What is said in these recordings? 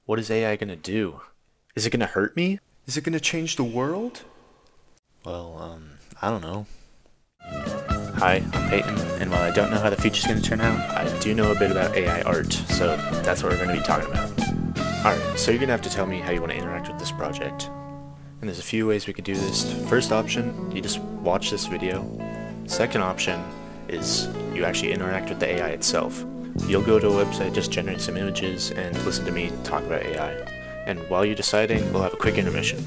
What is AI gonna do? Is it gonna hurt me? Is it gonna change the world? Well, I don't know. Hi, I'm Peyton, and while I don't know how the future's gonna turn out, I do know a bit about AI art, so that's what we're gonna be talking about. Alright, so you're gonna have to tell me how you want to interact with this project. And there's a few ways we could do this. First option, you just watch this video. Second option is you actually interact with the AI itself. You'll go to a website, just generate some images, and listen to me talk about AI. And while you're deciding, we'll have a quick intermission.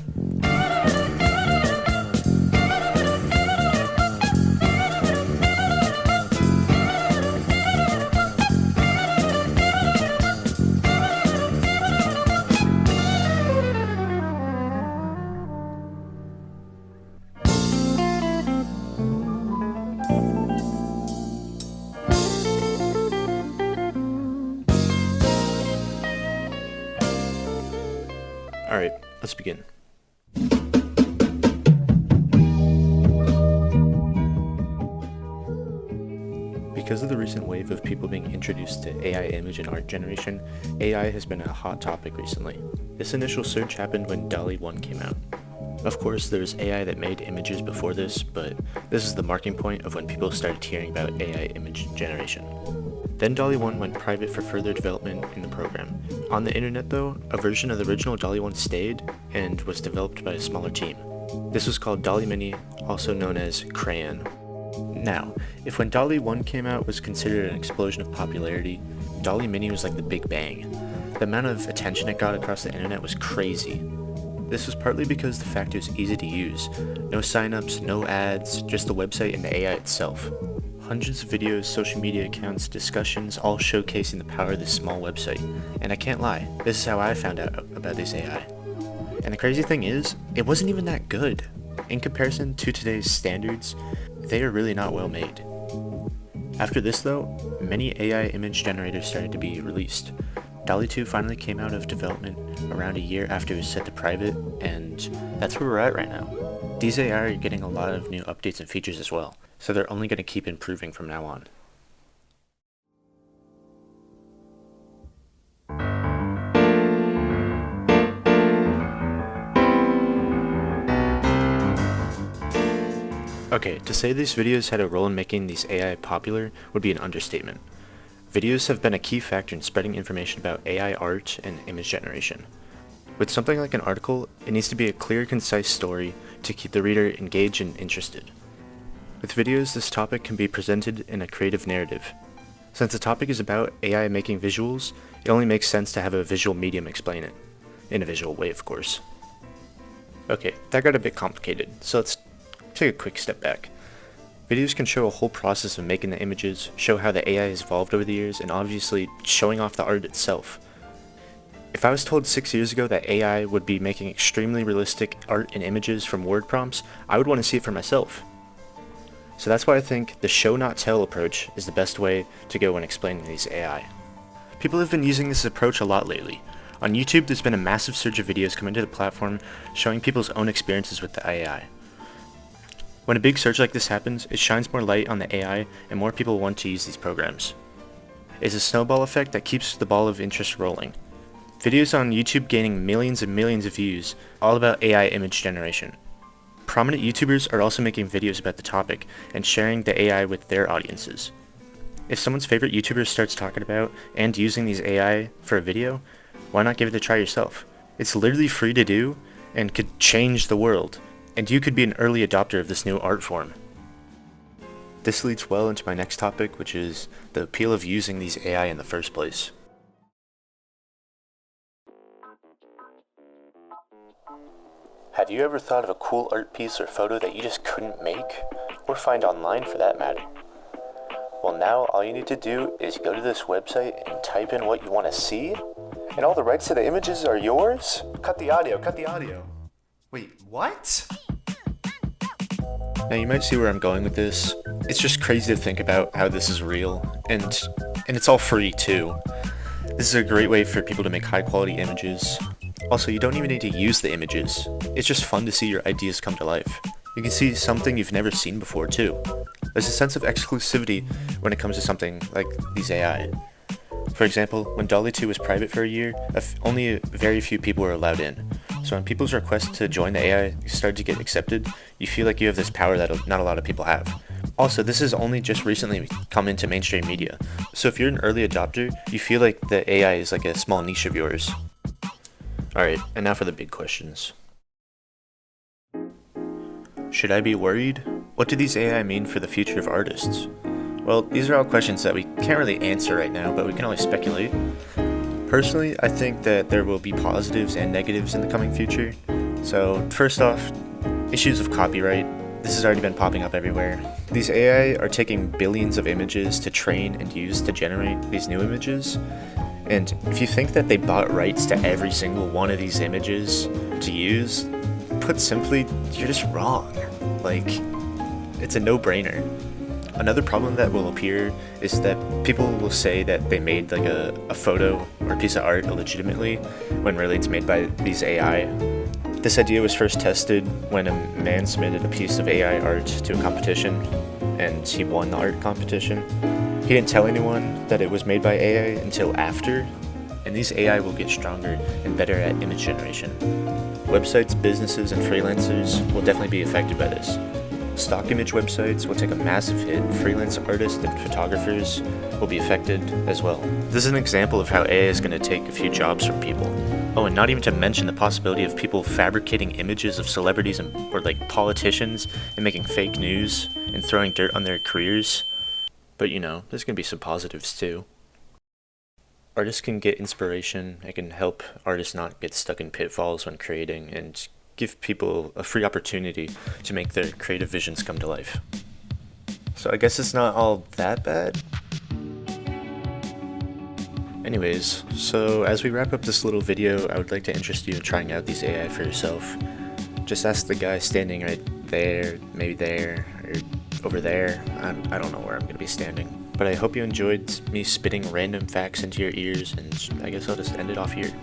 Alright, let's begin. Because of the recent wave of people being introduced to AI image and art generation, AI has been a hot topic recently. This initial surge happened when DALL-E 1 came out. Of course, there's AI that made images before this, but this is the marking point of when people started hearing about AI image generation. Then DALL-E 1 went private for further development in the program. On the internet though, a version of the original DALL-E 1 stayed and was developed by a smaller team. This was called DALL-E Mini, also known as Crayon. Now, if when DALL-E 1 came out was considered an explosion of popularity, DALL-E Mini was like the Big Bang. The amount of attention it got across the internet was crazy. This was partly because the fact it was easy to use. No signups, no ads, just the website and the AI itself. Hundreds of videos, social media accounts, discussions, all showcasing the power of this small website. And I can't lie, this is how I found out about this AI. And the crazy thing is, it wasn't even that good. In comparison to today's standards, they are really not well made. After this though, many AI image generators started to be released. DALL-E 2 finally came out of development around a year after it was set to private, and that's where we're at right now. These AI are getting a lot of new updates and features as well, so they're only going to keep improving from now on. Okay, to say these videos had a role in making these AI popular would be an understatement. Videos have been a key factor in spreading information about AI art and image generation. With something like an article, it needs to be a clear, concise story to keep the reader engaged and interested. With videos, this topic can be presented in a creative narrative. Since the topic is about AI making visuals, it only makes sense to have a visual medium explain it. In a visual way, of course. Okay, that got a bit complicated, so let's take a quick step back. Videos can show a whole process of making the images, show how the AI has evolved over the years, and obviously showing off the art itself. If I was told 6 years ago that AI would be making extremely realistic art and images from word prompts, I would want to see it for myself. So that's why I think the show not tell approach is the best way to go when explaining these AI. People have been using this approach a lot lately. On YouTube, there's been a massive surge of videos coming to the platform showing people's own experiences with the AI. When a big surge like this happens, it shines more light on the AI and more people want to use these programs. It's a snowball effect that keeps the ball of interest rolling. Videos on YouTube gaining millions and millions of views, all about AI image generation. Prominent YouTubers are also making videos about the topic and sharing the AI with their audiences. If someone's favorite YouTuber starts talking about and using these AI for a video, why not give it a try yourself? It's literally free to do and could change the world, and you could be an early adopter of this new art form. This leads well into my next topic, which is the appeal of using these AI in the first place. Have you ever thought of a cool art piece or photo that you just couldn't make, or find online for that matter? Well, now all you need to do is go to this website and type in what you want to see, and all the rights to the images are yours? Cut the audio. Wait, what? Now you might see where I'm going with this. It's just crazy to think about how this is real, and it's all free too. This is a great way for people to make high quality images. Also, you don't even need to use the images. It's just fun to see your ideas come to life. You can see something you've never seen before too. There's a sense of exclusivity when it comes to something like these AI. For example, when DALL-E 2 was private for a year, only very few people were allowed in. So when people's requests to join the AI started to get accepted, you feel like you have this power that not a lot of people have. Also, this has only just recently come into mainstream media. So if you're an early adopter, you feel like the AI is like a small niche of yours. Alright, and now for the big questions. Should I be worried? What do these AI mean for the future of artists? Well, these are all questions that we can't really answer right now, but we can only speculate. Personally, I think that there will be positives and negatives in the coming future. So, first off, issues of copyright. This has already been popping up everywhere. These AI are taking billions of images to train and use to generate these new images. And if you think that they bought rights to every single one of these images to use, put simply, you're just wrong. Like, it's a no-brainer. Another problem that will appear is that people will say that they made like a photo or a piece of art illegitimately when really it's made by these AI. This idea was first tested when a man submitted a piece of AI art to a competition and he won the art competition. He didn't tell anyone that it was made by AI until after, and these AI will get stronger and better at image generation. Websites, businesses, and freelancers will definitely be affected by this. Stock image websites will take a massive hit. Freelance artists and photographers will be affected as well. This is an example of how AI is going to take a few jobs from people. Oh, and not even to mention the possibility of people fabricating images of celebrities or like politicians and making fake news and throwing dirt on their careers. But you know, there's going to be some positives too. Artists can get inspiration. It can help artists not get stuck in pitfalls when creating and give people a free opportunity to make their creative visions come to life. So I guess it's not all that bad. Anyways, so as we wrap up this little video, I would like to interest you in trying out these AI for yourself. Just ask the guy standing right there, maybe there, or over there. I don't know where I'm going to be standing. But I hope you enjoyed me spitting random facts into your ears, and I guess I'll just end it off here.